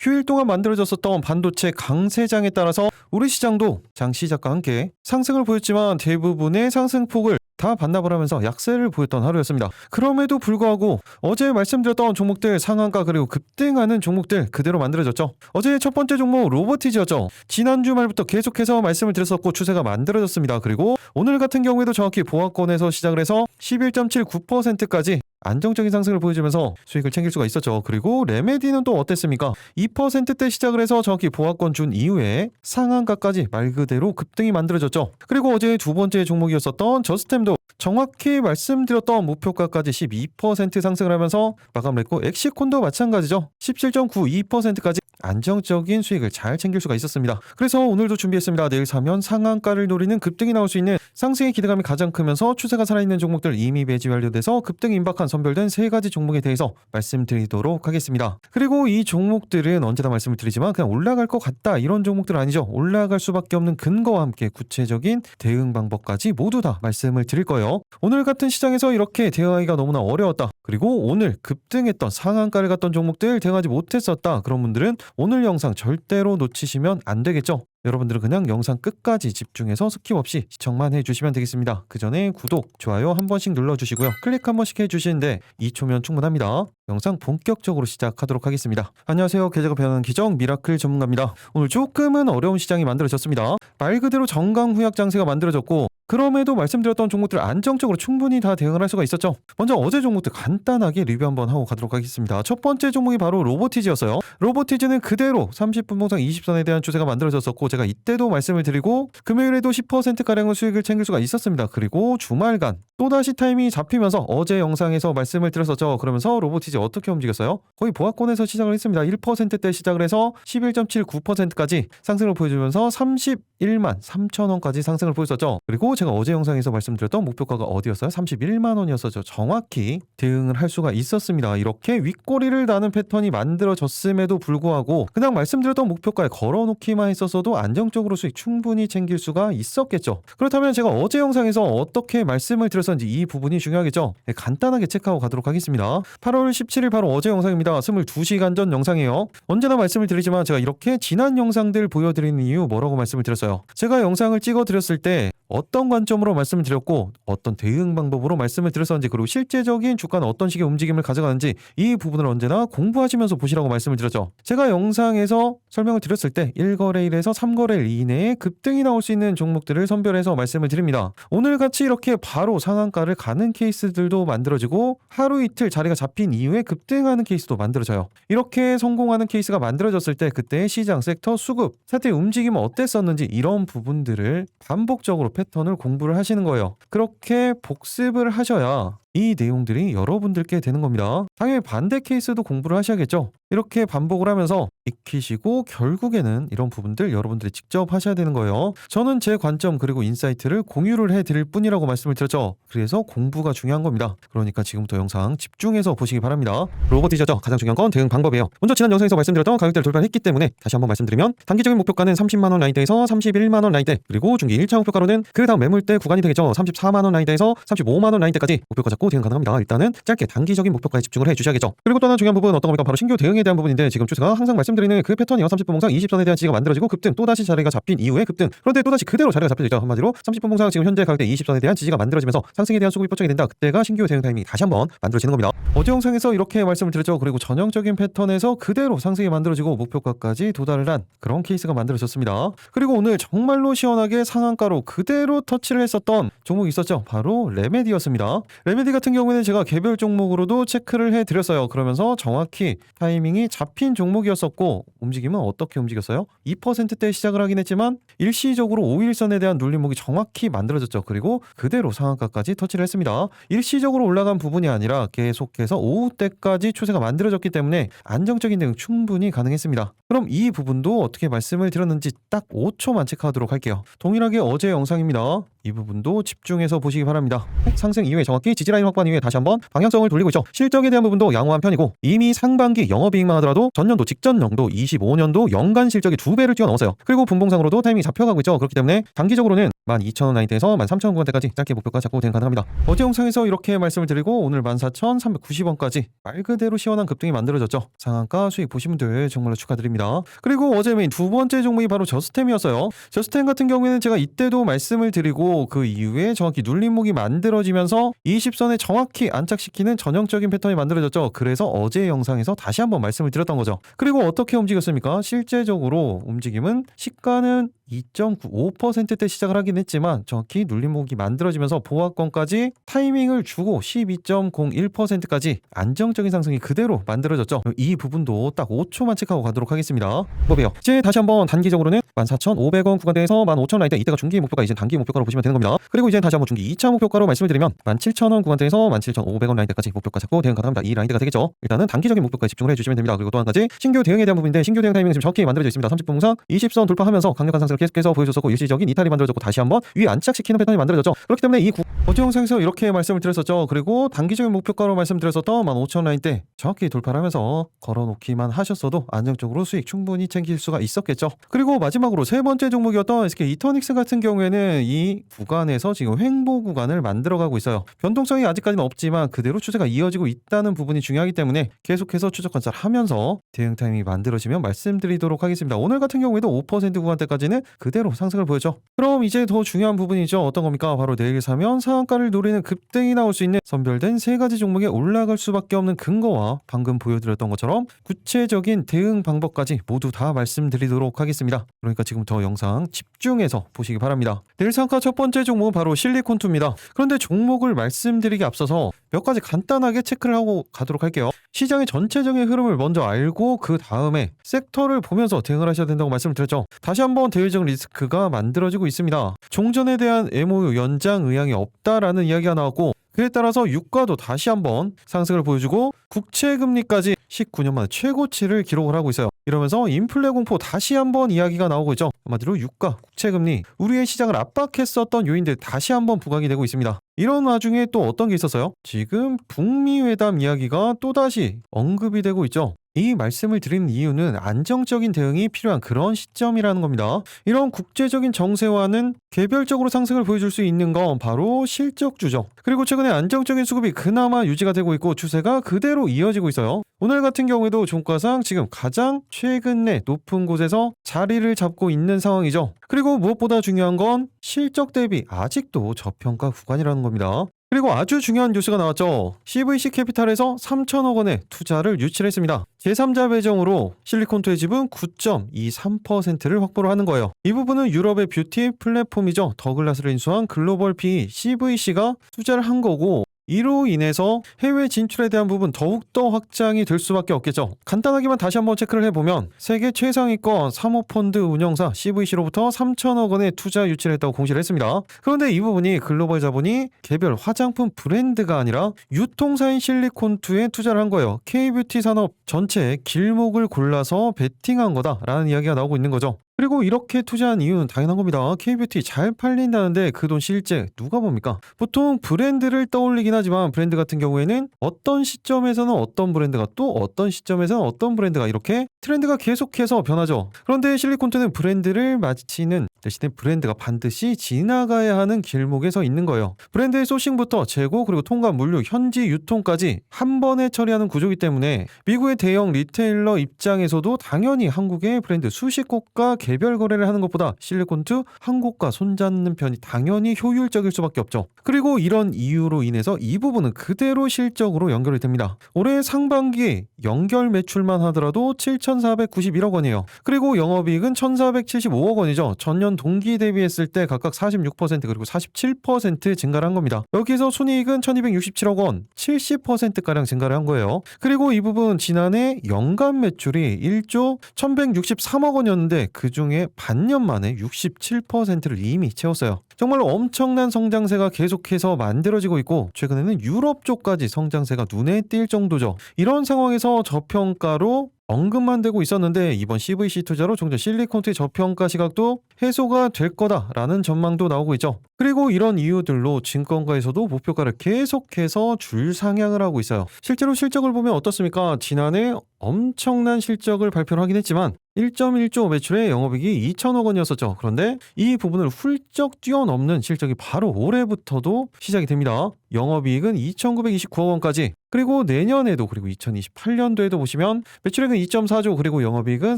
휴일 동안 만들어졌었던 반도체 강세장에 따라서 우리 시장도 장 시작과 함께 상승을 보였지만 대부분의 상승폭을 다 반납을 하면서 약세를 보였던 하루였습니다. 그럼에도 불구하고 어제 말씀드렸던 종목들 상한가 그리고 급등하는 종목들 그대로 만들어졌죠. 어제 첫 번째 종목 로보티즈였죠. 지난주 말부터 계속해서 말씀을 드렸었고 추세가 만들어졌습니다. 그리고 오늘 같은 경우에도 정확히 보합권에서 시작을 해서 11.79%까지 안정적인 상승을 보여주면서 수익을 챙길 수가 있었죠. 그리고 레메디는 또 어땠습니까? 2%대 시작을 해서 정확히 보합권 준 이후에 상한가까지 말 그대로 급등이 만들어졌죠. 그리고 어제 두 번째 종목이었었던 저스템도 정확히 말씀드렸던 목표가까지 12% 상승을 하면서 마감을 했고 엑시콘도 마찬가지죠. 17.92%까지 안정적인 수익을 잘 챙길 수가 있었습니다. 그래서 오늘도 준비했습니다. 내일 사면 상한가를 노리는 급등이 나올 수 있는 상승의 기대감이 가장 크면서 추세가 살아있는 종목들 이미 매지 완료돼서 급등 임박한 선별된 세 가지 종목에 대해서 말씀드리도록 하겠습니다. 그리고 이 종목들은 언제나 말씀을 드리지만 그냥 올라갈 것 같다 이런 종목들은 아니죠. 올라갈 수밖에 없는 근거와 함께 구체적인 대응 방법까지 모두 다 말씀을 드릴 거예요. 오늘 같은 시장에서 이렇게 대응하기가 너무나 어려웠다. 그리고 오늘 급등했던 상한가를 갔던 종목들 대응하지 못했었다. 그런 분들은 오늘 영상 절대로 놓치시면 안 되겠죠. 여러분들은 그냥 영상 끝까지 집중해서 스킵 없이 시청만 해주시면 되겠습니다. 그 전에 구독, 좋아요 한 번씩 눌러주시고요. 클릭 한 번씩 해주시는데 2초면 충분합니다. 영상 본격적으로 시작하도록 하겠습니다. 안녕하세요. 계좌가 변하는 기정 미라클 전문가입니다. 오늘 조금은 어려운 시장이 만들어졌습니다. 말 그대로 정강후약 장세가 만들어졌고 그럼에도 말씀드렸던 종목들 안정적으로 충분히 다 대응을 할 수가 있었죠. 먼저 어제 종목들 간단하게 리뷰 한번 하고 가도록 하겠습니다. 첫 번째 종목이 바로 로보티즈였어요. 로보티즈는 그대로 30분 봉상 20선에 대한 추세가 만들어졌었고 제가 이때도 말씀을 드리고 금요일에도 10%가량의 수익을 챙길 수가 있었습니다. 그리고 주말간 또다시 타이밍이 잡히면서 어제 영상에서 말씀을 드렸었죠. 그러면서 로보티즈 어떻게 움직였어요? 거의 보합권에서 시작을 했습니다. 1%대 시작을 해서 11.79%까지 상승을 보여주면서 31만 3천 원까지 상승을 보였었죠. 그리고 제가 어제 영상에서 말씀드렸던 목표가가 어디였어요? 31만 원이었었죠. 정확히 대응을 할 수가 있었습니다. 이렇게 윗꼬리를 다는 패턴이 만들어졌음에도 불구하고 그냥 말씀드렸던 목표가에 걸어놓기만 했었어도 안정적으로 수익 충분히 챙길 수가 있었겠죠. 그렇다면 제가 어제 영상에서 어떻게 말씀을 드렸었는지 이 부분이 중요하겠죠. 네, 간단하게 체크하고 가도록 하겠습니다. 8월 17일 바로 어제 영상입니다. 22시간 전 영상이에요. 언제나 말씀을 드리지만 제가 이렇게 지난 영상들 보여드리는 이유 뭐라고 말씀을 드렸어요? 제가 영상을 찍어 드렸을 때 어떤 관점으로 말씀을 드렸고 어떤 대응 방법으로 말씀을 드렸었는지 그리고 실제적인 주가는 어떤 식의 움직임을 가져가는지 이 부분을 언제나 공부하시면서 보시라고 말씀을 드렸죠. 제가 영상에서 설명을 드렸을 때 1거래일에서 3거래일 이내에 급등이 나올 수 있는 종목들을 선별해서 말씀을 드립니다. 오늘같이 이렇게 바로 상한가를 가는 케이스들도 만들어지고 하루 이틀 자리가 잡힌 이후에 급등하는 케이스도 만들어져요. 이렇게 성공하는 케이스가 만들어졌을 때 그때 시장 섹터 수급 사태의 움직임은 어땠었는지 이런 부분들을 반복적으로 패턴을 공부를 하시는 거예요. 그렇게 복습을 하셔야 이 내용들이 여러분들께 되는 겁니다. 당연히 반대 케이스도 공부를 하셔야겠죠. 이렇게 반복을 하면서 익히시고 결국에는 이런 부분들 여러분들이 직접 하셔야 되는 거예요. 저는 제 관점 그리고 인사이트를 공유를 해드릴 뿐이라고 말씀을 드렸죠. 그래서 공부가 중요한 겁니다. 그러니까 지금부터 영상 집중해서 보시기 바랍니다. 로보티즈죠. 가장 중요한 건 대응 방법이에요. 먼저 지난 영상에서 말씀드렸던 가격대를 돌파했기 때문에 다시 한번 말씀드리면 단기적인 목표가는 30만원 라인대에서 31만원 라인대 그리고 중기 1차 목표가로는 그 다음 매물대 구간이 되겠죠. 34만원 라인대에서 35만원 라인대까지 목표가 잡고 대응 가능합니다. 일단은 짧게 단기적인 목표가에 집중을 해주셔야겠죠. 그리고 또 하나 중요한 부분은 어떤 겁니까? 바로 신규 대응에 대한 부분인데 지금 추세가 항상 말씀드리는 그 패턴이요. 30분 봉상 20선에 대한 지지가 만들어지고 급등 또다시 자리가 잡힌 이후에 급등 그런데 또다시 그대로 자리가 잡혀지죠. 한마디로 30분 봉상 지금 현재 가격대 20선에 대한 지지가 만들어지면서 상승에 대한 수급이 포착이 된다. 그때가 신규 대응 타이밍이 다시 한번 만들어지는 겁니다. 어제 영상에서 이렇게 말씀을 드렸죠. 그리고 전형적인 패턴에서 그대로 상승이 만들어지고 목표가까지 도달을 한 그런 케이스가 만들어졌습니다. 그리고 오늘 정말로 시원하게 상한가로 그대로 터치를 했었던 종목이 있었죠. 바로 레메디였습니다. 레메디 같은 경우에는 제가 개별 종목으로도 체크를 해드렸어요. 그러면서 정확히 타이밍이 잡힌 종목이었었고 움직임은 어떻게 움직였어요? 2%대 시작을 하긴 했지만 일시적으로 5일선에 대한 눌림목이 정확히 만들어졌죠. 그리고 그대로 상한가까지 터치를 했습니다. 일시적으로 올라간 부분이 아니라 계속해서 오후 때까지 추세가 만들어졌기 때문에 안정적인 대응 충분히 가능했습니다. 그럼 이 부분도 어떻게 말씀을 드렸는지 딱 5초만 체크하도록 할게요. 동일하게 어제 영상입니다. 이 부분도 집중해서 보시기 바랍니다. 상승 이후에 정확히 지지라인 확보한 이후에 다시 한번 방향성을 돌리고 있죠. 실적에 대한 부분도 양호한 편이고 이미 상반기 영업이익만 하더라도 전년도 직전 연도 25년도 연간 실적이 2배를 뛰어넘었어요. 그리고 분봉상으로도 타이밍이 잡혀가고 있죠. 그렇기 때문에 단기적으로는 12,000원 라인대에서 13,000원 구간대까지 짧게 목표가 잡고 대응 가능합니다. 어제 영상에서 이렇게 말씀을 드리고 오늘 14,390원까지 말 그대로 시원한 급등이 만들어졌죠. 상한가 수익 보신 분들 정말로 축하드립니다. 그리고 어제 메인 두 번째 종목이 바로 저스템이었어요. 저스템 같은 경우에는 제가 이때도 말씀을 드리고 그 이후에 정확히 눌림목이 만들어지면서 20선에 정확히 안착시키는 전형적인 패턴이 만들어졌죠. 그래서 어제 영상에서 다시 한번 말씀을 드렸던 거죠. 그리고 어떻게 움직였습니까? 실제적으로 움직임은 시가는 2.95%대 시작을 하긴 했지만 정확히 눌림목이 만들어지면서 보합권까지 타이밍을 주고 12.01%까지 안정적인 상승이 그대로 만들어졌죠. 이 부분도 딱 5초만 체크하고 가도록 하겠습니다. 뭐예요? 이제 다시 한번 단기적으로는 14,500원 구간대에서 15,000원 라인대 이때가 중기 목표가 이제 단기 목표가로 보시면 되는 겁니다. 그리고 이제 다시 한번 중기 2차 목표가로 말씀을 드리면 17,000원 구간대에서 17,500원 라인대까지 목표가 잡고 대응 가능합니다. 이 라인대가 되겠죠. 일단은 단기적인 목표까지 집중을 해주시면 됩니다. 그리고 또 한 가지 신규 대응에 대한 부분인데 신규 대응 타이밍은 지금 정확히 만들어져 있습니다. 30분 봉상 20선 돌파하면서 강력한 상승을 계속해서 보여줬었고 일시적인 이탈이 만들어졌고 다시 한번 위 안착시키는 패턴이 만들어졌죠. 그렇기 때문에 어제 영상에서 이렇게 말씀을 드렸었죠. 그리고 단기적인 목표가로 말씀드렸었던 15,000원 라인대 정확히 돌파를 하면서 걸어놓기만 하셨어도 안정적으로 수익 충분히 챙길 수가 있었겠죠. 그리고 마지막으로 세 번째 종목이었던 SK 이터닉스 같은 경우에는 이 구간에서 지금 횡보 구간을 만들어가고 있어요. 변동성이 아직까지는 없지만 그대로 추세가 이어지고 있다는 부분이 중요하기 때문에 계속해서 추적 관찰하면서 대응 타이밍이 만들어지면 말씀드리도록 하겠습니다. 오늘 같은 경우에도 5% 구간대까지는 그대로 상승을 보였죠. 그럼 이제 더 중요한 부분이죠. 어떤 겁니까? 바로 내일 사면 상한가를 노리는 급등이 나올 수 있는 선별된 세 가지 종목에 올라갈 수밖에 없는 근거와 방금 보여드렸던 것처럼 구체적인 대응 방법까지 모두 다 말씀드리도록 하겠습니다. 그러니까 지금부터 영상 집중해서 보시기 바랍니다. 내일 상한가 첫 번째 종목은 바로 실리콘2입니다. 그런데 종목을 말씀드리기 앞서서 몇 가지 간단하게 체크를 하고 가도록 할게요. 시장의 전체적인 흐름을 먼저 알고 그 다음에 섹터를 보면서 대응을 하셔야 된다고 말씀을 드렸죠. 다시 한번 대외적 리스크가 만들어지고 있습니다. 종전에 대한 MOU 연장 의향이 없다라는 이야기가 나왔고 그에 따라서 유가도 다시 한번 상승을 보여주고 국채금리까지 19년 만에 최고치를 기록을 하고 있어요. 이러면서 인플레 공포 다시 한번 이야기가 나오고 있죠. 한마디로 유가, 국채금리, 우리의 시장을 압박했었던 요인들 다시 한번 부각이 되고 있습니다. 이런 와중에 또 어떤 게 있었어요? 지금 북미 회담 이야기가 또다시 언급이 되고 있죠. 이 말씀을 드리는 이유는 안정적인 대응이 필요한 그런 시점이라는 겁니다. 이런 국제적인 정세와는 개별적으로 상승을 보여줄 수 있는 건 바로 실적주죠. 그리고 최근에 안정적인 수급이 그나마 유지가 되고 있고 추세가 그대로 이어지고 있어요. 오늘 같은 경우에도 종가상 지금 가장 최근에 높은 곳에서 자리를 잡고 있는 상황이죠. 그리고 무엇보다 중요한 건 실적 대비 아직도 저평가 구간이라는 겁니다. 그리고 아주 중요한 뉴스가 나왔죠. CVC 캐피탈에서 3천억 원의 투자를 유치를 했습니다. 제3자 배정으로 실리콘투의 지분 9.23%를 확보를 하는 거예요. 이 부분은 유럽의 뷰티 플랫폼이죠. 더글라스를 인수한 글로벌 PE CVC가 투자를 한 거고 이로 인해서 해외 진출에 대한 부분 더욱더 확장이 될 수밖에 없겠죠. 간단하게만 다시 한번 체크를 해보면 세계 최상위권 사모펀드 운영사 CVC로부터 3천억 원의 투자 유치를 했다고 공시를 했습니다. 그런데 이 부분이 글로벌 자본이 개별 화장품 브랜드가 아니라 유통사인 실리콘투에 투자를 한 거예요. K뷰티 산업 전체의 길목을 골라서 베팅한 거다라는 이야기가 나오고 있는 거죠. 그리고 이렇게 투자한 이유는 당연한 겁니다. K뷰티 잘 팔린다는데 그 돈 실제 누가 봅니까? 보통 브랜드를 떠올리긴 하지만 브랜드 같은 경우에는 어떤 시점에서는 어떤 브랜드가 또 어떤 시점에서는 어떤 브랜드가 이렇게 트렌드가 계속해서 변하죠. 그런데 실리콘투는 브랜드를 마치는 대신에 브랜드가 반드시 지나가야 하는 길목에 서 있는 거예요. 브랜드의 소싱부터 재고 그리고 통관 물류 현지 유통까지 한 번에 처리하는 구조이기 때문에 미국의 대형 리테일러 입장에서도 당연히 한국의 브랜드 수십 곳과 개별 거래를 하는 것보다 실리콘투 한 곳과 손잡는 편이 당연히 효율적일 수밖에 없죠. 그리고 이런 이유로 인해서 이 부분은 그대로 실적으로 연결이 됩니다. 올해 상반기 연결 매출만 하더라도 7,491억 원이에요. 그리고 영업이익은 1,475억 원이죠. 전년 동기 대비했을 때 각각 46% 그리고 47% 증가를 한 겁니다. 여기서 순이익은 1,267억 원, 70%가량 증가를 한 거예요. 그리고 이 부분 지난해 연간 매출이 1조 1,163억 원이었는데 그중에 반년 만에 67%를 이미 채웠어요. 정말로 엄청난 성장세가 계속해서 만들어지고 있고 최근에는 유럽 쪽까지 성장세가 눈에 띌 정도죠. 이런 상황에서 저평가로 언급만 되고 있었는데 이번 CVC 투자로 종전 실리콘투의 저평가 시각도 해소가 될 거다라는 전망도 나오고 있죠. 그리고 이런 이유들로 증권가에서도 목표가를 계속해서 줄 상향을 하고 있어요. 실제로 실적을 보면 어떻습니까? 지난해 엄청난 실적을 발표를 하긴 했지만 1.1조 매출의 영업이익이 2천억 원이었었죠. 그런데 이 부분을 훌쩍 뛰어넘는 실적이 바로 올해부터도 시작이 됩니다. 영업이익은 2,929억 원까지, 그리고 내년에도, 그리고 2028년도에도 보시면 매출액은 2.4조, 그리고 영업이익은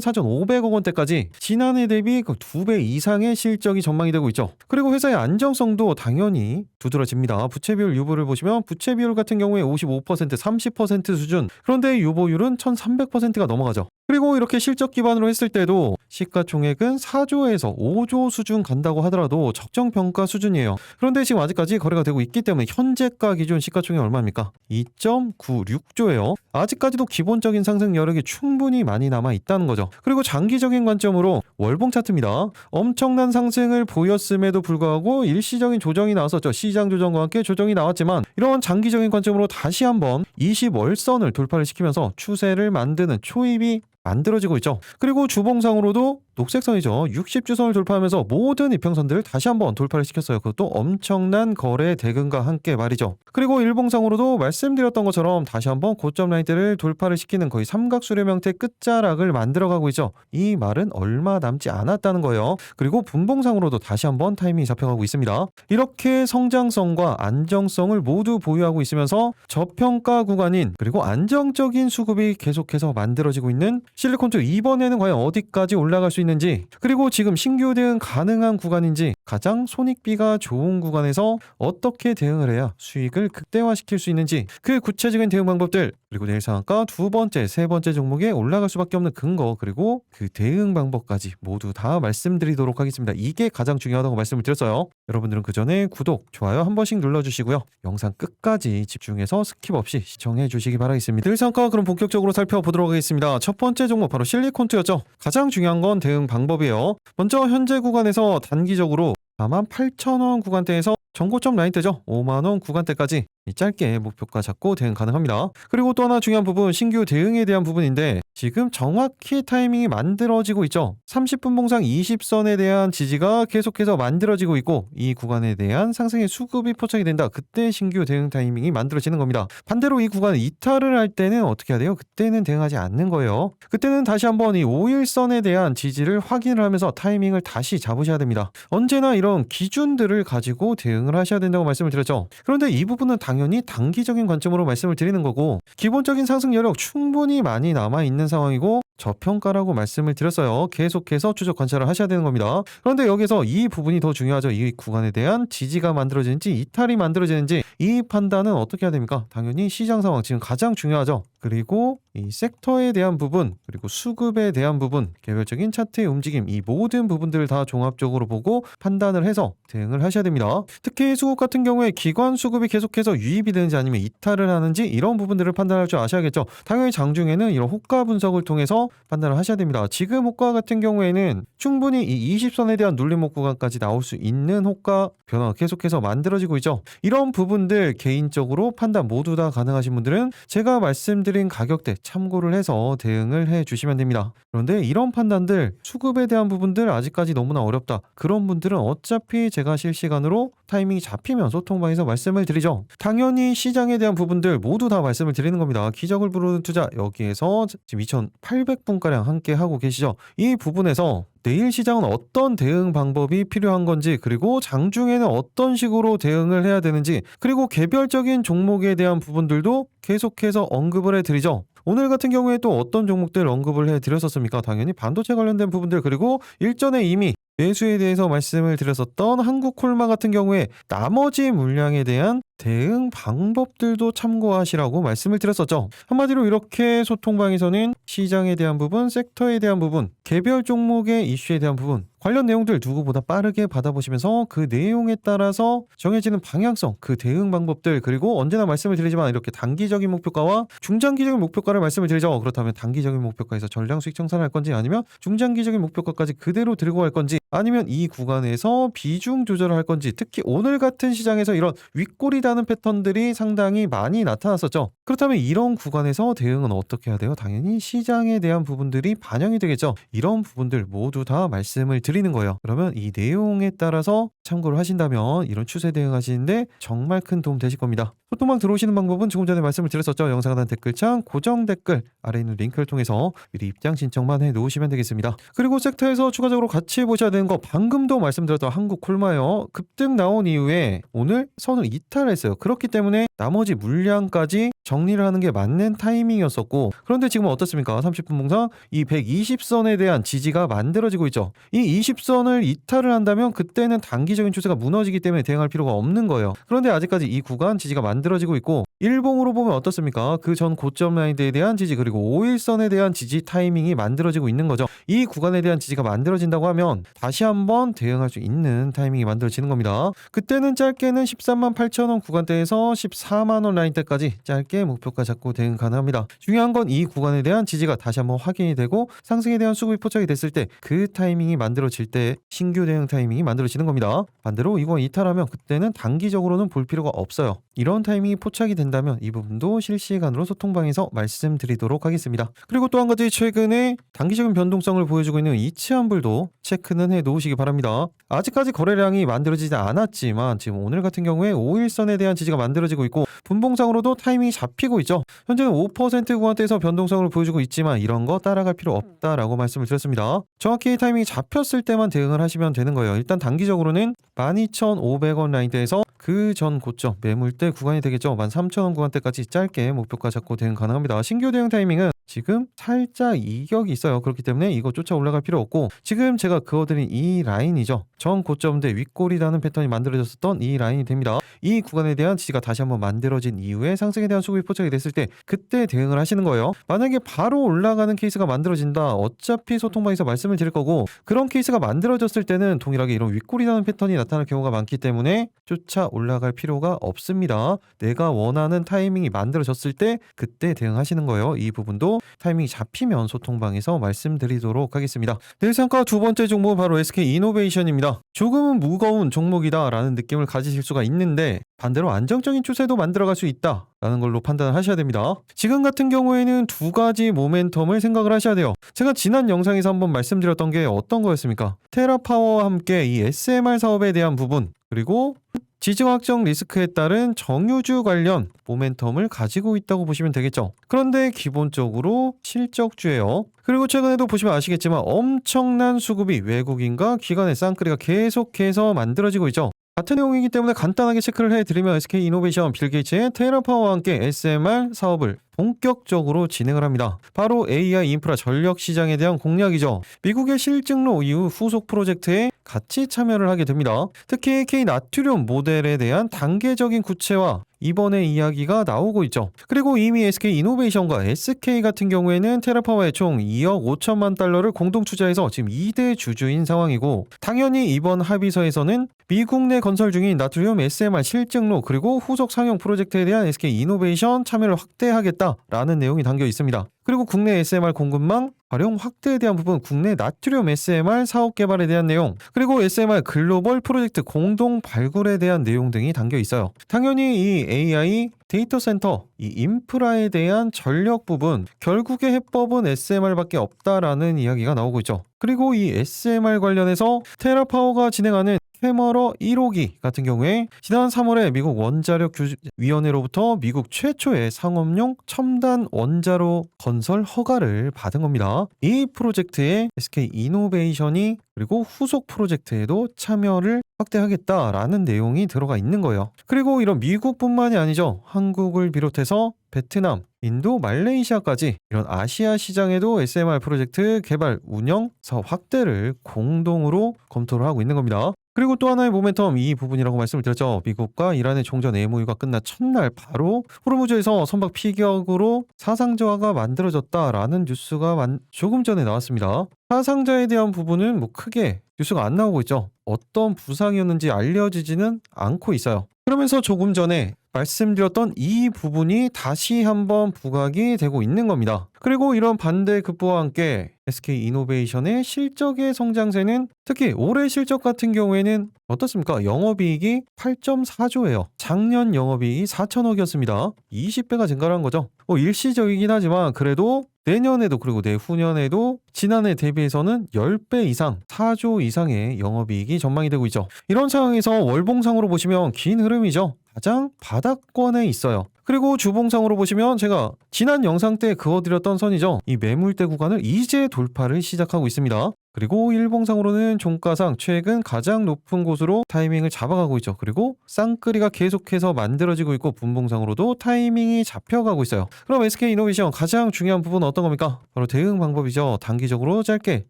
4,500억 원대까지 지난해 대비 2배 이상의 실적이 전망이 되고 있죠. 그리고 회사의 안정성도 당연히 두드러집니다. 부채비율 유보를 보시면 부채비율 같은 경우에 55%, 30% 수준, 그런데 유보율은 1,300%가 넘어가죠. 그리고 이렇게 실적 기반으로 했을 때도 시가총액은 4조에서 5조 수준 간다고 하더라도 적정평가 수준이에요. 그런데 지금 아직까지 거래가 되고 있기 때문에 현재가 기준 시가총액 얼마입니까? 2.96조예요. 아직까지도 기본적인 상승 여력이 충분히 많이 남아 있다는 거죠. 그리고 장기적인 관점으로 월봉 차트입니다. 엄청난 상승을 보였음에도 불구하고 일시적인 조정이 나왔었죠. 시장 조정과 함께 조정이 나왔지만 이런 장기적인 관점으로 다시 한번 20월선을 돌파를 시키면서 추세를 만드는 초입이 만들어지고 있죠. 그리고 주봉상으로도 녹색선이죠. 60주선을 돌파하면서 모든 이평선들을 다시 한번 돌파를 시켰어요. 그것도 엄청난 거래 대금과 함께 말이죠. 그리고 일봉상으로도 말씀드렸던 것처럼 다시 한번 고점 라인대를 돌파를 시키는 거의 삼각수렴 형태 끝자락을 만들어가고 있죠. 이 말은 얼마 남지 않았다는 거예요. 그리고 분봉상으로도 다시 한번 타이밍이 잡혀가고 있습니다. 이렇게 성장성과 안정성을 모두 보유하고 있으면서 저평가 구간인, 그리고 안정적인 수급이 계속해서 만들어지고 있는 실리콘투, 이번에는 과연 어디까지 올라갈 수 있는지, 그리고 지금 신규 대응 가능한 구간인지, 가장 손익비가 좋은 구간에서 어떻게 대응을 해야 수익을 극대화시킬 수 있는지, 그 구체적인 대응 방법들, 그리고 내일 상한가 두 번째, 세 번째 종목에 올라갈 수밖에 없는 근거, 그리고 그 대응 방법까지 모두 다 말씀드리도록 하겠습니다. 이게 가장 중요하다고 말씀을 드렸어요. 여러분들은 그 전에 구독, 좋아요 한 번씩 눌러주시고요. 영상 끝까지 집중해서 스킵 없이 시청해 주시기 바라겠습니다. 내일 상한가 그럼 본격적으로 살펴보도록 하겠습니다. 첫 번째 종목 바로 실리콘투였죠. 가장 중요한 건 대응 방법이에요. 먼저 현재 구간에서 단기적으로 48,000원 구간대에서 전고점 라인대죠. 5만원 구간대까지 짧게 목표가 잡고 대응 가능합니다. 그리고 또 하나 중요한 부분, 신규 대응에 대한 부분인데 지금 정확히 타이밍이 만들어지고 있죠. 30분 봉상 20선에 대한 지지가 계속해서 만들어지고 있고 이 구간에 대한 상승의 수급이 포착이 된다. 그때 신규 대응 타이밍이 만들어지는 겁니다. 반대로 이 구간을 이탈을 할 때는 어떻게 해야 돼요? 그때는 대응하지 않는 거예요. 그때는 다시 한번 이 5일선에 대한 지지를 확인을 하면서 타이밍을 다시 잡으셔야 됩니다. 언제나 이런 기준들을 가지고 대응을 하셔야 된다고 말씀을 드렸죠. 그런데 이 부분은 당연히 단기적인 관점으로 말씀을 드리는 거고, 기본적인 상승 여력 충분히 많이 남아있는 상황이고 저평가라고 말씀을 드렸어요. 계속해서 추적 관찰을 하셔야 되는 겁니다. 그런데 여기서 이 부분이 더 중요하죠. 이 구간에 대한 지지가 만들어지는지 이탈이 만들어지는지, 이 판단은 어떻게 해야 됩니까? 당연히 시장 상황 지금 가장 중요하죠. 그리고 이 섹터에 대한 부분, 그리고 수급에 대한 부분, 개별적인 차트의 움직임, 이 모든 부분들을 다 종합적으로 보고 판단을 해서 대응을 하셔야 됩니다. 특히 수급 같은 경우에 기관 수급이 계속해서 유입이 되는지 아니면 이탈을 하는지, 이런 부분들을 판단할 줄 아셔야겠죠. 당연히 장중에는 이런 호가 분석을 통해서 판단을 하셔야 됩니다. 지금 호가 같은 경우에는 충분히 이 20선에 대한 눌림목 구간까지 나올 수 있는 호가 변화가 계속해서 만들어지고 있죠. 이런 부분들 개인적으로 판단 모두 다 가능하신 분들은 제가 말씀드린 가격대 참고를 해서 대응을 해 주시면 됩니다. 그런데 이런 판단들, 수급에 대한 부분들 아직까지 너무나 어렵다, 그런 분들은 어차피 제가 실시간으로 타이밍이 잡히면 소통방에서 말씀을 드리죠. 당연히 시장에 대한 부분들 모두 다 말씀을 드리는 겁니다. 기적을 부르는 투자, 여기에서 지금 2,800분가량 함께 하고 계시죠. 이 부분에서 내일 시장은 어떤 대응 방법이 필요한 건지, 그리고 장중에는 어떤 식으로 대응을 해야 되는지, 그리고 개별적인 종목에 대한 부분들도 계속해서 언급을 해드리죠. 오늘 같은 경우에 또 어떤 종목들 언급을 해드렸었습니까? 당연히 반도체 관련된 부분들, 그리고 일전에 이미 매수에 대해서 말씀을 드렸었던 한국콜마 같은 경우에 나머지 물량에 대한 대응 방법들도 참고하시라고 말씀을 드렸었죠. 한마디로 이렇게 소통방에서는 시장에 대한 부분, 섹터에 대한 부분, 개별 종목의 이슈에 대한 부분, 관련 내용들 누구보다 빠르게 받아보시면서 그 내용에 따라서 정해지는 방향성, 그 대응 방법들, 그리고 언제나 말씀을 드리지만 이렇게 단기적인 목표가와 중장기적인 목표가를 말씀을 드리죠. 그렇다면 단기적인 목표가에서 전량 수익 청산할 건지, 아니면 중장기적인 목표가까지 그대로 들고 갈 건지, 아니면 이 구간에서 비중 조절을 할 건지, 특히 오늘 같은 시장에서 이런 윗꼬리 다는 패턴들이 상당히 많이 나타났었죠. 그렇다면 이런 구간에서 대응은 어떻게 해야 돼요? 당연히 시장에 대한 부분들이 반영이 되겠죠. 이런 부분들 모두 다 말씀을 드리는 거예요. 그러면 이 내용에 따라서 참고를 하신다면 이런 추세 대응하시는데 정말 큰 도움 되실 겁니다. 소통방 들어오시는 방법은 조금 전에 말씀을 드렸었죠. 영상 하단 댓글창 고정 댓글 아래 있는 링크를 통해서 미리 입장 신청만 해 놓으시면 되겠습니다. 그리고 섹터에서 추가적으로 같이 보셔야 되는 거 방금도 말씀드렸던 한국콜마요. 급등 나온 이후에 오늘 선을 이탈했어요. 그렇기 때문에 나머지 물량까지 정리를 하는 게 맞는 타이밍이었었고, 그런데 지금은 어떻습니까? 30분 봉상 이 120선에 대한 지지가 만들어지고 있죠. 이 20선을 이탈을 한다면 그때는 단기적인 추세가 무너지기 때문에 대응할 필요가 없는 거예요. 그런데 아직까지 이 구간 지지가 만들어지고 있고, 일봉으로 보면 어떻습니까? 그 전 고점 라인에 대한 지지 그리고 5일선에 대한 지지 타이밍이 만들어지고 있는 거죠. 이 구간에 대한 지지가 만들어진다고 하면 다시 한번 대응할 수 있는 타이밍이 만들어지는 겁니다. 그때는 짧게는 13만 8천원 구간대에서 14만원 라인대까지 짧게 목표가 잡고 대응 가능합니다. 중요한 건 이 구간에 대한 지지가 다시 한번 확인이 되고 상승에 대한 수급이 포착이 됐을 때 그 타이밍이 만들어질 때 신규 대응 타이밍이 만들어지는 겁니다. 반대로 이거 이탈하면 그때는 단기적으로는 볼 필요가 없어요. 이런 타이밍이 포착이 된다면 이 부분도 실시간으로 소통방에서 말씀드리도록 하겠습니다. 그리고 또 한 가지 최근에 단기적인 변동성을 보여주고 있는 이치환불도 체크는 해 놓으시기 바랍니다. 아직까지 거래량이 만들어지지 않았지만 지금 오늘 같은 경우에 5일선에 대한 지지가 만들어지고 있고 분봉상으로도 타이밍이 잡히고 있죠. 현재는 5% 구간대에서 변동성을 보여주고 있지만 이런 거 따라갈 필요 없다라고 말씀을 드렸습니다. 정확히 타이밍이 잡혔을 때만 대응을 하시면 되는 거예요. 일단 단기적으로는 12,500원 라인대에서 그 전 고점 매물대 구간이 되겠죠. 13,000원 구간대까지 짧게 목표가 잡고 대응 가능합니다. 신규 대응 타이밍은 지금 살짝 이격이 있어요. 그렇기 때문에 이거 쫓아 올라갈 필요 없고 지금 제가 그어드린 이 라인이죠. 전 고점대 윗골이라는 패턴이 만들어졌었던 이 라인이 됩니다. 이 구간에 대한 지지가 다시 한번 만들어진 이후에 상승에 대한 수급이 포착이 됐을 때 그때 대응을 하시는 거예요. 만약에 바로 올라가는 케이스가 만들어진다. 어차피 소통방에서 말씀을 드릴 거고 그런 케이스가 만들어졌을 때는 동일하게 이런 윗골이라는 패턴이 나타날 경우가 많기 때문에 쫓아 올라갈 필요가 없습니다. 내가 원하는 타이밍이 만들어졌을 때 그때 대응하시는 거예요. 이 부분도 타이밍이 잡히면 소통방에서 말씀드리도록 하겠습니다. 내일 상가 두 번째 종목 바로 SK이노베이션입니다. 조금은 무거운 종목이다 라는 느낌을 가지실 수가 있는데 반대로 안정적인 추세도 만들어갈 수 있다 라는 걸로 판단을 하셔야 됩니다. 지금 같은 경우에는 두 가지 모멘텀을 생각을 하셔야 돼요. 제가 지난 영상에서 한번 말씀드렸던 게 어떤 거였습니까? 테라파워와 함께 이 SMR 사업에 대한 부분 그리고 지정 확정 리스크에 따른 정유주 관련 모멘텀을 가지고 있다고 보시면 되겠죠. 그런데 기본적으로 실적주예요. 그리고 최근에도 보시면 아시겠지만 엄청난 수급이 외국인과 기관의 쌍끌이가 계속해서 만들어지고 있죠. 같은 내용이기 때문에 간단하게 체크를 해드리면 SK이노베이션 빌 게이츠의 테라파워와 함께 SMR 사업을 본격적으로 진행을 합니다. 바로 AI 인프라 전력 시장에 대한 공략이죠. 미국의 실증로 이후 후속 프로젝트에 같이 참여를 하게 됩니다. 특히 K 나트륨 모델에 대한 단계적인 구체화 이번에 이야기가 나오고 있죠. 그리고 이미 SK이노베이션과 SK 같은 경우에는 테라파워에 총 2억 5천만 달러를 공동 투자해서 지금 2대 주주인 상황이고 당연히 이번 합의서에서는 미국 내 건설 중인 나트륨 SMR 실증로 그리고 후속 상용 프로젝트에 대한 SK이노베이션 참여를 확대하겠다라는 내용이 담겨 있습니다. 그리고 국내 SMR 공급망 활용 확대에 대한 부분, 국내 나트륨 SMR 사업 개발에 대한 내용, 그리고 SMR 글로벌 프로젝트 공동 발굴에 대한 내용 등이 담겨 있어요. 당연히 이 AI 데이터 센터, 이 인프라에 대한 전력 부분, 결국의 해법은 SMR밖에 없다라는 이야기가 나오고 있죠. 그리고 이 SMR 관련해서 테라파워가 진행하는 캐머러 1호기 같은 경우에 지난 3월에 미국 원자력 위원회로부터 미국 최초의 상업용 첨단 원자로 건설 허가를 받은 겁니다. 이 프로젝트에 SK이노베이션이 그리고 후속 프로젝트에도 참여를 확대하겠다라는 내용이 들어가 있는 거예요. 그리고 이런 미국뿐만이 아니죠. 한국을 비롯해서 베트남, 인도, 말레이시아까지 이런 아시아 시장에도 SMR 프로젝트 개발, 운영, 사업 확대를 공동으로 검토를 하고 있는 겁니다. 그리고 또 하나의 모멘텀 이 부분이라고 말씀을 드렸죠. 미국과 이란의 종전 MOU가 끝난 첫날 바로 호르무즈에서 선박 피격으로 사상자가 만들어졌다라는 뉴스가 조금 전에 나왔습니다. 사상자에 대한 부분은 뭐 크게 뉴스가 안 나오고 있죠. 어떤 부상이었는지 알려지지는 않고 있어요. 그러면서 조금 전에 말씀드렸던 이 부분이 다시 한번 부각이 되고 있는 겁니다. 그리고 이런 반대 급부와 함께 SK이노베이션의 실적의 성장세는 특히 올해 실적 같은 경우에는 어떻습니까? 영업이익이 8.4조예요. 작년 영업이익이 4천억이었습니다. 20배가 증가한 거죠. 일시적이긴 하지만 그래도 내년에도 그리고 내후년에도 지난해 대비해서는 10배 이상 4조 이상의 영업이익이 전망이 되고 있죠. 이런 상황에서 월봉상으로 보시면 긴 흐름이죠. 가장 바닥권에 있어요. 그리고 주봉상으로 보시면 제가 지난 영상 때 그어드렸던 선이죠. 이 매물대 구간을 이제 돌파를 시작하고 있습니다. 그리고 일봉상으로는 종가상 최근 가장 높은 곳으로 타이밍을 잡아가고 있죠. 그리고 쌍끌이가 계속해서 만들어지고 있고 분봉상으로도 타이밍이 잡혀가고 있어요. 그럼 SK이노베이션 가장 중요한 부분은 어떤 겁니까? 바로 대응 방법이죠. 단기적으로 짧게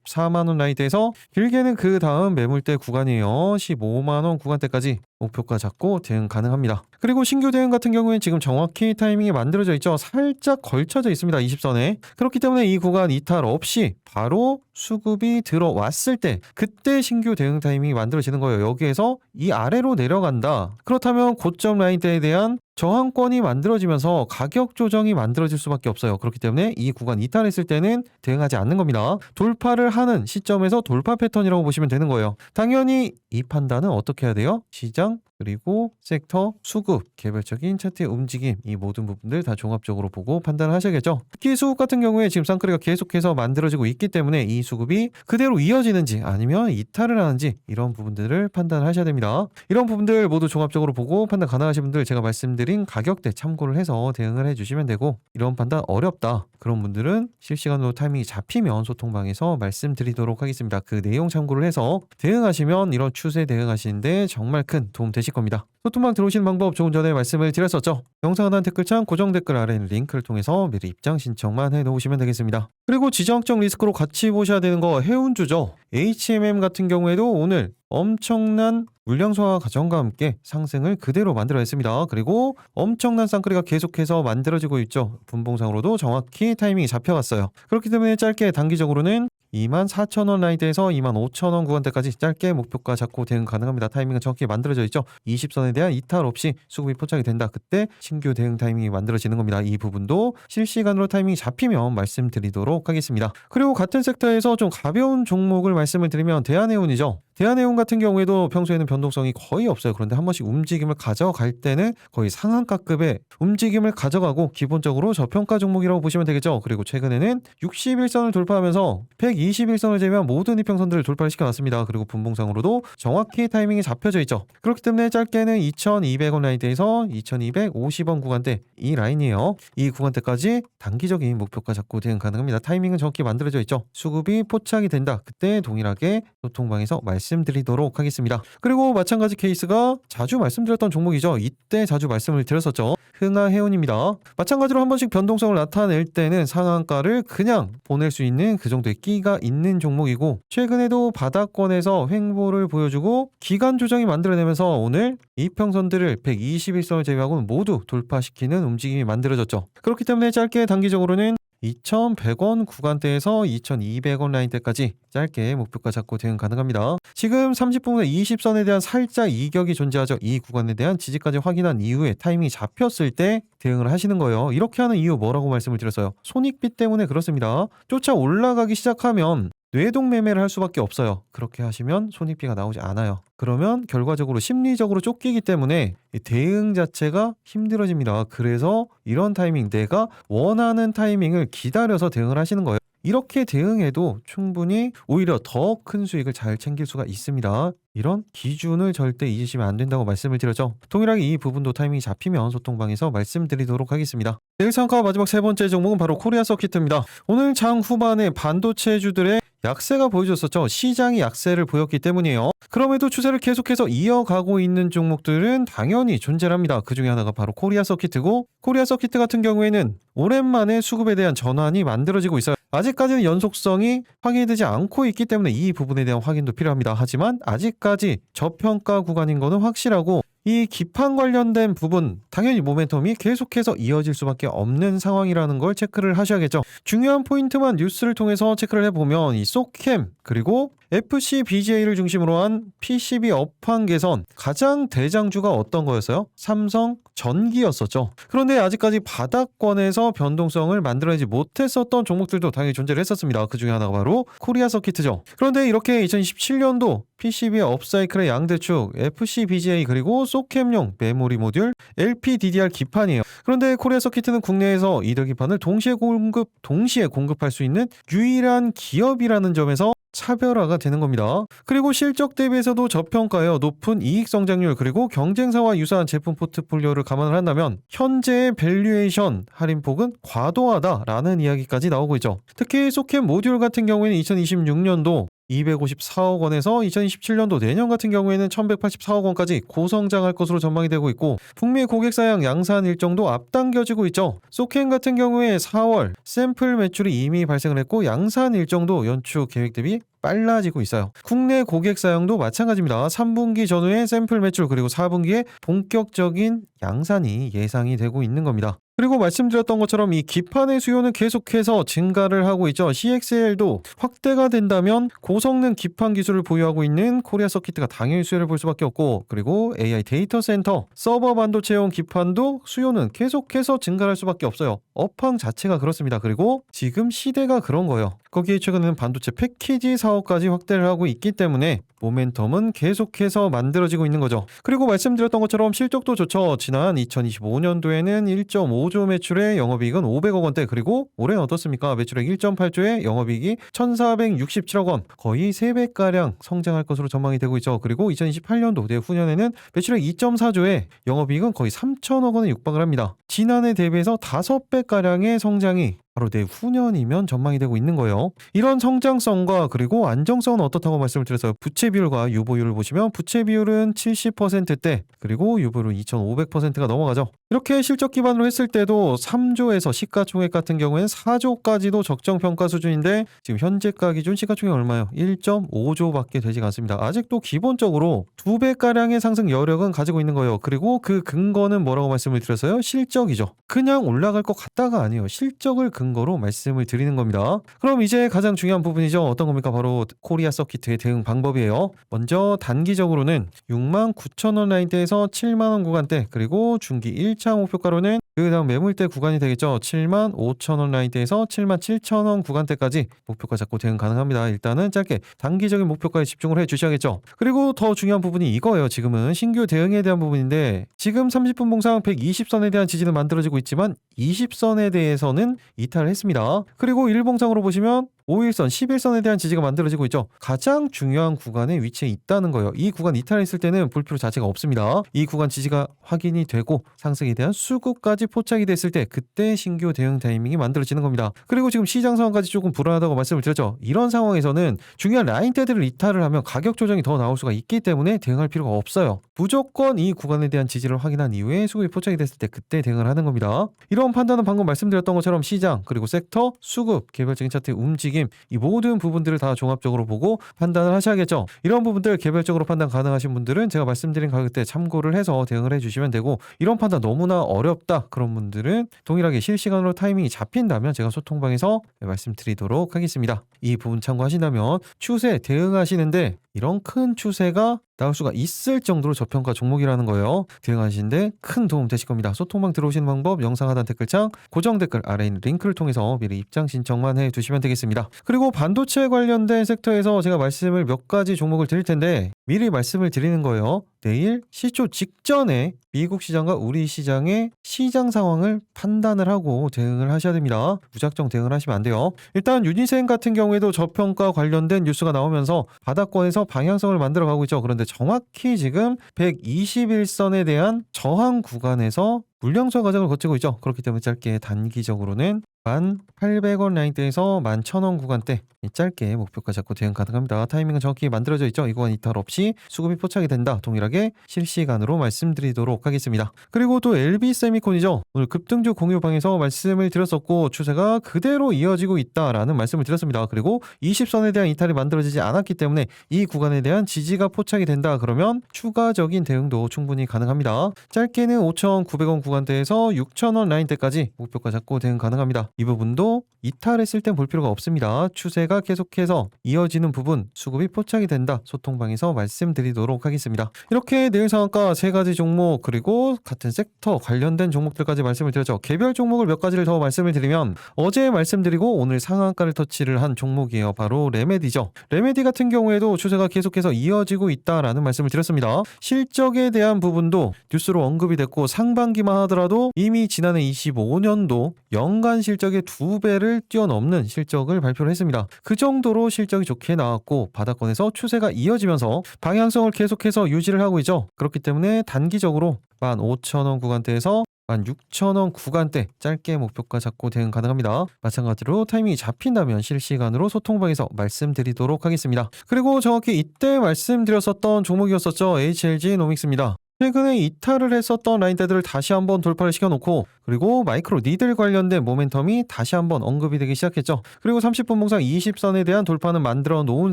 4만원 라인대에서 길게는 그 다음 매물대 구간이에요. 15만원 구간대까지 목표가 잡고 대응 가능합니다. 그리고 신규 대응 같은 경우에는 지금 정확히 타이밍이 만들어져 있죠. 살짝 걸쳐져 있습니다. 20선에. 그렇기 때문에 이 구간 이탈 없이 바로 수급이 들어왔을 때 그때 신규 대응 타이밍이 만들어지는 거예요. 여기에서 이 아래로 내려간다. 그렇다면 고점 라인대에 대한 저항권이 만들어지면서 가격 조정이 만들어질 수밖에 없어요. 그렇기 때문에 이 구간 이탈했을 때는 대응하지 않는 겁니다. 돌파를 하는 시점에서 돌파 패턴이라고 보시면 되는 거예요. 당연히 이 판단은 어떻게 해야 돼요? 시장 그리고 섹터, 수급, 개별적인 차트의 움직임 이 모든 부분들 다 종합적으로 보고 판단을 하셔야겠죠. 특히 수급 같은 경우에 지금 쌍끌이가 계속해서 만들어지고 있기 때문에 이 수급이 그대로 이어지는지 아니면 이탈을 하는지 이런 부분들을 판단을 하셔야 됩니다. 이런 부분들 모두 종합적으로 보고 판단 가능하신 분들 제가 말씀드린 가격대 참고를 해서 대응을 해주시면 되고 이런 판단 어렵다 그런 분들은 실시간으로 타이밍이 잡히면 소통방에서 말씀드리도록 하겠습니다. 그 내용 참고를 해서 대응하시면 이런 추세 대응하시는데 정말 큰 도움 되실 겁니다. 소통방 들어오시는 방법 조금 전에 말씀을 드렸었죠. 영상 하단 댓글창 고정 댓글 아래 있는 링크를 통해서 미리 입장 신청만 해놓으시면 되겠습니다. 그리고 지정학적 리스크로 같이 보셔야 되는 거 해운주죠. HMM 같은 경우에도 오늘 엄청난 물량 소화 과정과 함께 상승을 그대로 만들어냈습니다. 그리고 엄청난 쌍끌이가 계속해서 만들어지고 있죠. 분봉상으로도 정확히 타이밍이 잡혀갔어요. 그렇기 때문에 짧게 단기적으로는 24,000원 라인대에서 25,000원 구간대까지 짧게 목표가 잡고 대응 가능합니다. 타이밍은 정확히 만들어져 있죠. 20선에 대한 이탈 없이 수급이 포착이 된다. 그때 신규 대응 타이밍이 만들어지는 겁니다. 이 부분도 실시간으로 타이밍이 잡히면 말씀드리도록 하겠습니다. 그리고 같은 섹터에서 좀 가벼운 종목을 말씀을 드리면 대한해운이죠. 대한해운 같은 경우에도 평소에는 변동성이 거의 없어요. 그런데 한 번씩 움직임을 가져갈 때는 거의 상한가급의 움직임을 가져가고 기본적으로 저평가 종목이라고 보시면 되겠죠. 그리고 최근에는 61선을 돌파하면서 121선을 제외한 모든 이평선들을 돌파를 시켜놨습니다. 그리고 분봉상으로도 정확히 타이밍이 잡혀져 있죠. 그렇기 때문에 짧게는 2,200원 라인대에서 2,250원 구간대 이 라인이에요. 이 구간대까지 단기적인 목표가 잡고 대응 가능합니다. 타이밍은 정확히 만들어져 있죠. 수급이 포착이 된다. 그때 동일하게 소통방에서 말씀드리도록 하겠습니다. 그리고 마찬가지 케이스가 자주 말씀드렸던 종목이죠. 이때 자주 말씀을 드렸었죠. 흥하해운입니다. 마찬가지로 한 번씩 변동성을 나타낼 때는 상한가를 그냥 보낼 수 있는 그 정도의 끼가 있는 종목이고 최근에도 바닥권에서 횡보를 보여주고 기간 조정이 만들어내면서 오늘 이평선들을 121선을 제외하고는 모두 돌파시키는 움직임이 만들어졌죠. 그렇기 때문에 짧게 단기적으로는 2,100원 구간대에서 2,200원 라인대까지 짧게 목표가 잡고 대응 가능합니다. 지금 30분에 20선에 대한 살짝 이격이 존재하죠. 이 구간에 대한 지지까지 확인한 이후에 타이밍이 잡혔을 때 대응을 하시는 거예요. 이렇게 하는 이유 뭐라고 말씀을 드렸어요? 손익비 때문에 그렇습니다. 쫓아 올라가기 시작하면 뇌동 매매를 할 수밖에 없어요. 그렇게 하시면 손익비가 나오지 않아요. 그러면 결과적으로 심리적으로 쫓기기 때문에 대응 자체가 힘들어집니다. 그래서 이런 타이밍 내가 원하는 타이밍을 기다려서 대응을 하시는 거예요. 이렇게 대응해도 충분히 오히려 더 큰 수익을 잘 챙길 수가 있습니다. 이런 기준을 절대 잊으시면 안 된다고 말씀을 드렸죠. 동일하게 이 부분도 타이밍이 잡히면 소통방에서 말씀드리도록 하겠습니다. 내일 상가 마지막 세 번째 종목은 바로 코리아 서킷입니다. 오늘 장 후반에 반도체주들의 약세가 보여줬었죠. 시장이 약세를 보였기 때문이에요. 그럼에도 추세를 계속해서 이어가고 있는 종목들은 당연히 존재합니다. 그 중에 하나가 바로 코리아 서킷이고 코리아 서킷 같은 경우에는 오랜만에 수급에 대한 전환이 만들어지고 있어요. 아직까지는 연속성이 확인되지 않고 있기 때문에 이 부분에 대한 확인도 필요합니다. 하지만 아직까지 저평가 구간인 거는 확실하고 이 기판 관련된 부분 당연히 모멘텀이 계속해서 이어질 수밖에 없는 상황이라는 걸 체크를 하셔야겠죠. 중요한 포인트만 뉴스를 통해서 체크를 해보면 이 소캠 그리고 FCBGA를 중심으로 한 PCB 업황 개선 가장 대장주가 어떤 거였어요? 삼성 전기였었죠. 그런데 아직까지 바닥권에서 변동성을 만들어내지 못했었던 종목들도 당연히 존재를 했었습니다. 그 중에 하나가 바로 코리아 서키트죠. 그런데 이렇게 2017년도 PCB의 업사이클의 양대축 FCBGA 그리고 소캠용 메모리 모듈 LPDDR 기판이에요. 그런데 코리아 서키트는 국내에서 이들 기판을 동시에 공급할 수 있는 유일한 기업이라는 점에서 차별화가 되는 겁니다. 그리고 실적 대비해서도 저평가여 높은 이익 성장률 그리고 경쟁사와 유사한 제품 포트폴리오를 감안을 한다면 현재의 밸류에이션 할인폭은 과도하다라는 이야기까지 나오고 있죠. 특히 소캠 모듈 같은 경우에는 2026년도 254억 원에서 2027년도 내년 같은 경우에는 1184억 원까지 고성장할 것으로 전망이 되고 있고 북미 고객 사양 양산 일정도 앞당겨지고 있죠. 소캠 같은 경우에 4월 샘플 매출이 이미 발생을 했고 양산 일정도 연초 계획 대비 빨라지고 있어요. 국내 고객 사양도 마찬가지입니다. 3분기 전후의 샘플 매출 그리고 4분기에 본격적인 양산이 예상이 되고 있는 겁니다. 그리고 말씀드렸던 것처럼 이 기판의 수요는 계속해서 증가를 하고 있죠. CXL도 확대가 된다면 고성능 기판 기술을 보유하고 있는 코리아 서키트가 당연히 수요를 볼 수밖에 없고 그리고 AI 데이터 센터, 서버 반도체용 기판도 수요는 계속해서 증가할 수밖에 없어요. 업황 자체가 그렇습니다. 그리고 지금 시대가 그런 거예요. 거기에 최근에는 반도체 패키지 사업까지 확대를 하고 있기 때문에 모멘텀은 계속해서 만들어지고 있는 거죠. 그리고 말씀드렸던 것처럼 실적도 좋죠. 지난 2025년도에는 1.5조 매출에 영업이익은 500억 원대 그리고 올해는 어떻습니까? 매출액 1.8조에 영업이익이 1,467억 원 거의 3배가량 성장할 것으로 전망이 되고 있죠. 그리고 2028년도 내후년에는 매출액 2.4조에 영업이익은 거의 3천억 원에 육박을 합니다. 지난해 대비해서 5배가량의 성장이 바로 내후년이면 전망이 되고 있는 거예요. 이런 성장성과 그리고 안정성은 어떻다고 말씀을 드렸어요. 부채 비율과 유보율을 보시면 부채 비율은 70%대 그리고 유보율은 2,500%가 넘어가죠. 이렇게 실적 기반으로 했을 때도 3조에서 시가총액 같은 경우에는 4조까지도 적정평가 수준인데 지금 현재가 기준 시가총액 얼마예요? 1.5조밖에 되지 않습니다. 아직도 기본적으로 2배가량의 상승 여력은 가지고 있는 거예요. 그리고 그 근거는 뭐라고 말씀을 드렸어요? 실적이죠. 그냥 올라갈 것 같다가 아니에요. 실적을 근거로 말씀을 드리는 겁니다. 그럼 이제 가장 중요한 부분이죠. 어떤 겁니까? 바로 코리아 서키트의 대응 방법이에요. 먼저 단기적으로는 69,000원 라인대에서 7만원 구간대 그리고 중기 1차 목표가로는 그 다음 매물대 구간이 되겠죠. 75,000원 라인대에서 77,000원 구간대까지 목표가 잡고 대응 가능합니다. 일단은 짧게 단기적인 목표가에 집중을 해주셔야겠죠. 그리고 더 중요한 부분이 이거예요. 지금은 신규 대응에 대한 부분인데 지금 30분 봉상 120선에 대한 지지는 만들어지고 있지만 20선에 대해서는 이탈을 했습니다. 그리고 일봉상으로 보시면 5일선, 11선에 대한 지지가 만들어지고 있죠. 가장 중요한 구간에 위치해 있다는 거예요. 이 구간 이탈했을 때는 볼필요 자체가 없습니다. 이 구간 지지가 확인이 되고 상승에 대한 수급까지 포착이 됐을 때 그때 신규 대응 타이밍이 만들어지는 겁니다. 그리고 지금 시장 상황까지 조금 불안하다고 말씀을 드렸죠. 이런 상황에서는 중요한 라인대들을 이탈을 하면 가격 조정이 더 나올 수가 있기 때문에 대응할 필요가 없어요. 무조건 이 구간에 대한 지지를 확인한 이후에 수급이 포착이 됐을 때 그때 대응을 하는 겁니다. 이런 판단은 방금 말씀드렸던 것처럼 시장 그리고 섹터, 수급, 개별적인 차트의 움직임 이 모든 부분들을 다 종합적으로 보고 판단을 하셔야겠죠. 이런 부분들 개별적으로 판단 가능하신 분들은 제가 말씀드린 가격대 참고를 해서 대응을 해주시면 되고 이런 판단 너무나 어렵다 그런 분들은 동일하게 실시간으로 타이밍이 잡힌다면 제가 소통방에서 말씀드리도록 하겠습니다. 이 부분 참고하신다면 추세 대응하시는데 이런 큰 추세가 나올 수가 있을 정도로 저평가 종목이라는 거예요. 대응하시는데 큰 도움 되실 겁니다. 소통방 들어오시는 방법 영상 하단 댓글창 고정 댓글 아래에 있는 링크를 통해서 미리 입장 신청만 해두시면 되겠습니다. 그리고 반도체 관련된 섹터에서 제가 말씀을 몇 가지 종목을 드릴 텐데 미리 말씀을 드리는 거예요. 내일 시초 직전에 미국 시장과 우리 시장의 시장 상황을 판단을 하고 대응을 하셔야 됩니다. 무작정 대응을 하시면 안 돼요. 일단 유니센 같은 경우에도 저평가 관련된 뉴스가 나오면서 바닥권에서 방향성을 만들어가고 있죠. 그런데 정확히 지금 121선에 대한 저항 구간에서 물량수화 과정을 거치고 있죠. 그렇기 때문에 짧게 단기적으로는 1,800원 라인대에서 11,000원 구간대 짧게 목표가 잡고 대응 가능합니다. 타이밍은 정확히 만들어져 있죠. 이 구간 이탈 없이 수급이 포착이 된다. 동일하게 실시간으로 말씀드리도록 하겠습니다. 그리고 또 LB세미콘이죠. 오늘 급등주 공유방에서 말씀을 드렸었고 추세가 그대로 이어지고 있다라는 말씀을 드렸습니다. 그리고 20선에 대한 이탈이 만들어지지 않았기 때문에 이 구간에 대한 지지가 포착이 된다. 그러면 추가적인 대응도 충분히 가능합니다. 짧게는 5,900원 구간대에서 6,000원 라인대까지 목표가 잡고 대응 가능합니다. 이 부분도 이탈했을 땐 볼 필요가 없습니다. 추세가 계속해서 이어지는 부분 수급이 포착이 된다. 소통방에서 말씀드리도록 하겠습니다. 이렇게 내일 상한가 3가지 종목 그리고 같은 섹터 관련된 종목들까지 말씀을 드렸죠. 개별 종목을 몇 가지를 더 말씀을 드리면 어제 말씀드리고 오늘 상한가를 터치를 한 종목이에요. 바로 레메디죠. 레메디 같은 경우에도 추세가 계속해서 이어지고 있다라는 말씀을 드렸습니다. 실적에 대한 부분도 뉴스로 언급이 됐고 상반기만 하더라도 이미 지난해 25년도 연간 실적의 2배를 뛰어넘는 실적을 발표를 했습니다. 그 정도로 실적이 좋게 나왔고 바닥권에서 추세가 이어지면서 방향성을 계속해서 유지를 하고 있죠. 그렇기 때문에 단기적으로 15,000원 구간대에서 16,000원 구간대 짧게 목표가 잡고 대응 가능합니다. 마찬가지로 타이밍이 잡힌다면 실시간으로 소통방에서 말씀드리도록 하겠습니다. 그리고 정확히 이때 말씀드렸었던 종목이었었죠. HLG 노믹스입니다. 최근에 이탈을 했었던 라인대들을 다시 한번 돌파를 시켜놓고 그리고 마이크로 니들 관련된 모멘텀이 다시 한번 언급이 되기 시작했죠. 그리고 30분 봉상 20선에 대한 돌파는 만들어 놓은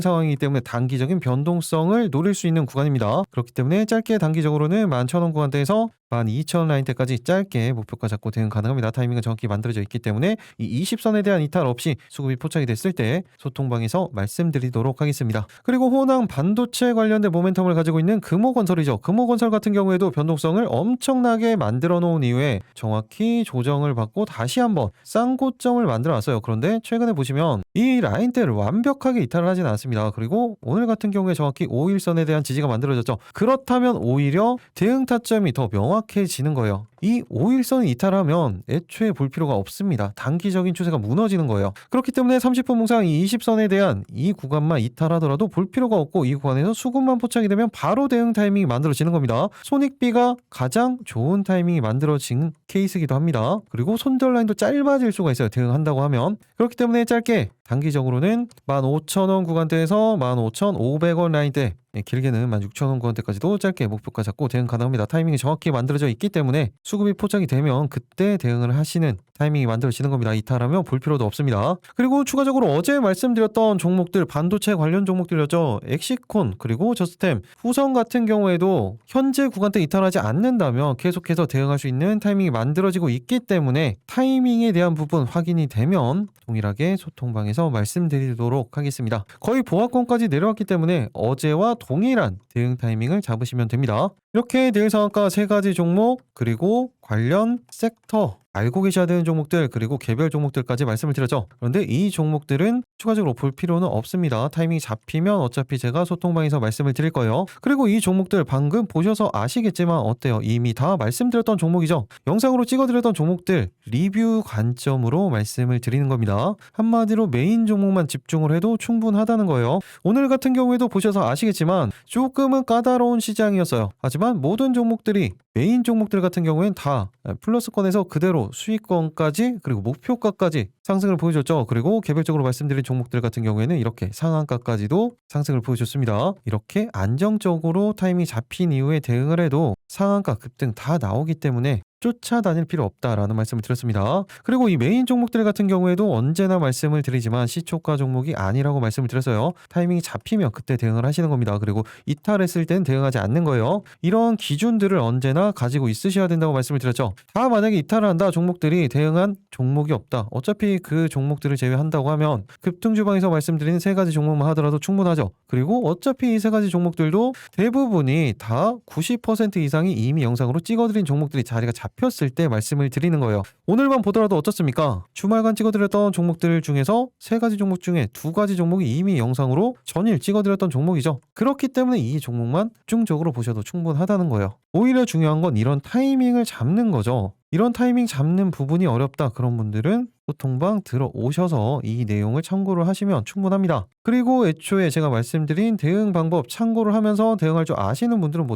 상황이기 때문에 단기적인 변동성을 노릴 수 있는 구간입니다. 그렇기 때문에 짧게 단기적으로는 11,000원 구간대에서 12,000원 라인대까지 짧게 목표가 잡고 대응 가능합니다. 타이밍은 정확히 만들어져 있기 때문에 이 20선에 대한 이탈 없이 수급이 포착이 됐을 때 소통방에서 말씀드리도록 하겠습니다. 그리고 호남 반도체 관련된 모멘텀을 가지고 있는 금호건설이죠. 금호건설 같은 경우에도 변동성을 엄청나게 만들어 놓은 이후에 정확히 조정을 받고 다시 한번 쌍고점을 만들어 놨어요. 그런데 최근에 보시면 이 라인대를 완벽하게 이탈을 하진 않습니다. 그리고 오늘 같은 경우에 정확히 5일선에 대한 지지가 만들어졌죠. 그렇다면 오히려 대응 타점이 더 명확해지는 거예요. 이 5일선 이탈하면 애초에 볼 필요가 없습니다. 단기적인 추세가 무너지는 거예요. 그렇기 때문에 30분 봉상 이 20선에 대한 이 구간만 이탈하더라도 볼 필요가 없고 이 구간에서 수급만 포착이 되면 바로 대응 타이밍이 만들어지는 겁니다. 손익비가 가장 좋은 타이밍이 만들어진 케이스이기도 합니다. 그리고 손절 라인도 짧아질 수가 있어요. 대응한다고 하면. 그렇기 때문에 짧게 단기적으로는 15,000원 구간대에서 15,500원 라인대 길게는 16,000원 구간대까지도 짧게 목표가 잡고 대응 가능합니다. 타이밍이 정확히 만들어져 있기 때문에 수급이 포착이 되면 그때 대응을 하시는 타이밍이 만들어지는 겁니다. 이탈하면 볼 필요도 없습니다. 그리고 추가적으로 어제 말씀드렸던 종목들 반도체 관련 종목들이었죠. 엑시콘 그리고 저스템 후성 같은 경우에도 현재 구간대 이탈하지 않는다면 계속해서 대응할 수 있는 타이밍이 만들어지고 있기 때문에 타이밍에 대한 부분 확인이 되면 동일하게 소통방에서 말씀드리도록 하겠습니다. 거의 보합권까지 내려왔기 때문에 어제와 동일한 대응 타이밍을 잡으시면 됩니다. 이렇게 내일 상한가 3가지 종목 그리고 관련 섹터 알고 계셔야 되는 종목들 그리고 개별 종목들까지 말씀을 드렸죠. 그런데 이 종목들은 추가적으로 볼 필요는 없습니다. 타이밍이 잡히면 어차피 제가 소통방에서 말씀을 드릴 거예요. 그리고 이 종목들 방금 보셔서 아시겠지만 어때요? 이미 다 말씀드렸던 종목이죠. 영상으로 찍어드렸던 종목들 리뷰 관점으로 말씀을 드리는 겁니다. 한마디로 메인 종목만 집중을 해도 충분하다는 거예요. 오늘 같은 경우에도 보셔서 아시겠지만 조금은 까다로운 시장이었어요. 하지만 모든 종목들이 메인 종목들 같은 경우에는 다 플러스권에서 그대로 수익권까지 그리고 목표가까지 상승을 보여줬죠. 그리고 개별적으로 말씀드린 종목들 같은 경우에는 이렇게 상한가까지도 상승을 보여줬습니다. 이렇게 안정적으로 타이밍이 잡힌 이후에 대응을 해도 상한가 급등 다 나오기 때문에 쫓아다닐 필요 없다라는 말씀을 드렸습니다. 그리고 이 메인 종목들 같은 경우에도 언제나 말씀을 드리지만 시초가 종목이 아니라고 말씀을 드렸어요. 타이밍이 잡히면 그때 대응을 하시는 겁니다. 그리고 이탈했을 땐 대응하지 않는 거예요. 이런 기준들을 언제나 가지고 있으셔야 된다고 말씀을 드렸죠. 다 만약에 이탈을 한다 종목들이 대응한 종목이 없다. 어차피 그 종목들을 제외한다고 하면 급등주방에서 말씀드리는 3가지 종목만 하더라도 충분하죠. 그리고 어차피 이 3가지 종목들도 대부분이 다 90% 이상이 이미 영상으로 찍어드린 종목들이 자리가 잡혔을 때 말씀을 드리는 거예요. 오늘만 보더라도 어떻습니까? 주말간 찍어드렸던 종목들 중에서 3가지 종목 중에 2가지 종목이 이미 영상으로 전일 찍어드렸던 종목이죠. 그렇기 때문에 이 종목만 집중적으로 보셔도 충분하다는 거예요. 오히려 중요한 건 이런 타이밍을 잡는 거죠. 이런 타이밍 잡는 부분이 어렵다 그런 분들은 소통방 들어오셔서 이 내용을 참고를 하시면 충분합니다. 그리고 애초에 제가 말씀드린 대응 방법 참고를 하면서 대응할 줄 아시는 분들은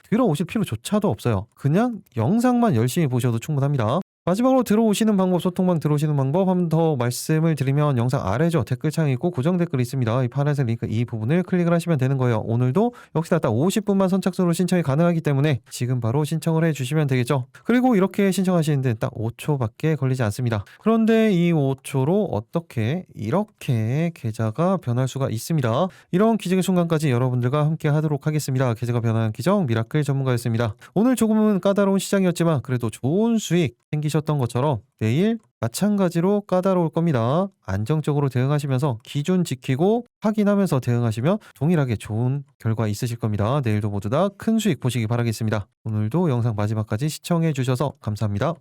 들어오실 필요조차도 없어요. 그냥 영상만 열심히 보셔도 충분합니다. 마지막으로 들어오시는 방법, 소통방 들어오시는 방법 한 번 더 말씀을 드리면 영상 아래죠. 댓글창이 있고 고정 댓글이 있습니다. 이 파란색 링크 이 부분을 클릭을 하시면 되는 거예요. 오늘도 역시나 딱 50분만 선착순으로 신청이 가능하기 때문에 지금 바로 신청을 해주시면 되겠죠. 그리고 이렇게 신청하시는데 딱 5초밖에 걸리지 않습니다. 그런데 이 5초로 어떻게 이렇게 계좌가 변할 수가 있습니다. 이런 기적의 순간까지 여러분들과 함께 하도록 하겠습니다. 계좌가 변하는 기적 미라클 전문가였습니다. 오늘 조금은 까다로운 시장이었지만 그래도 좋은 수익 생기셨던 것처럼 내일 마찬가지로 까다로울 겁니다. 안정적으로 대응하시면서 기준 지키고 확인하면서 대응하시면 동일하게 좋은 결과 있으실 겁니다. 내일도 모두 다 큰 수익 보시기 바라겠습니다. 오늘도 영상 마지막까지 시청해 주셔서 감사합니다.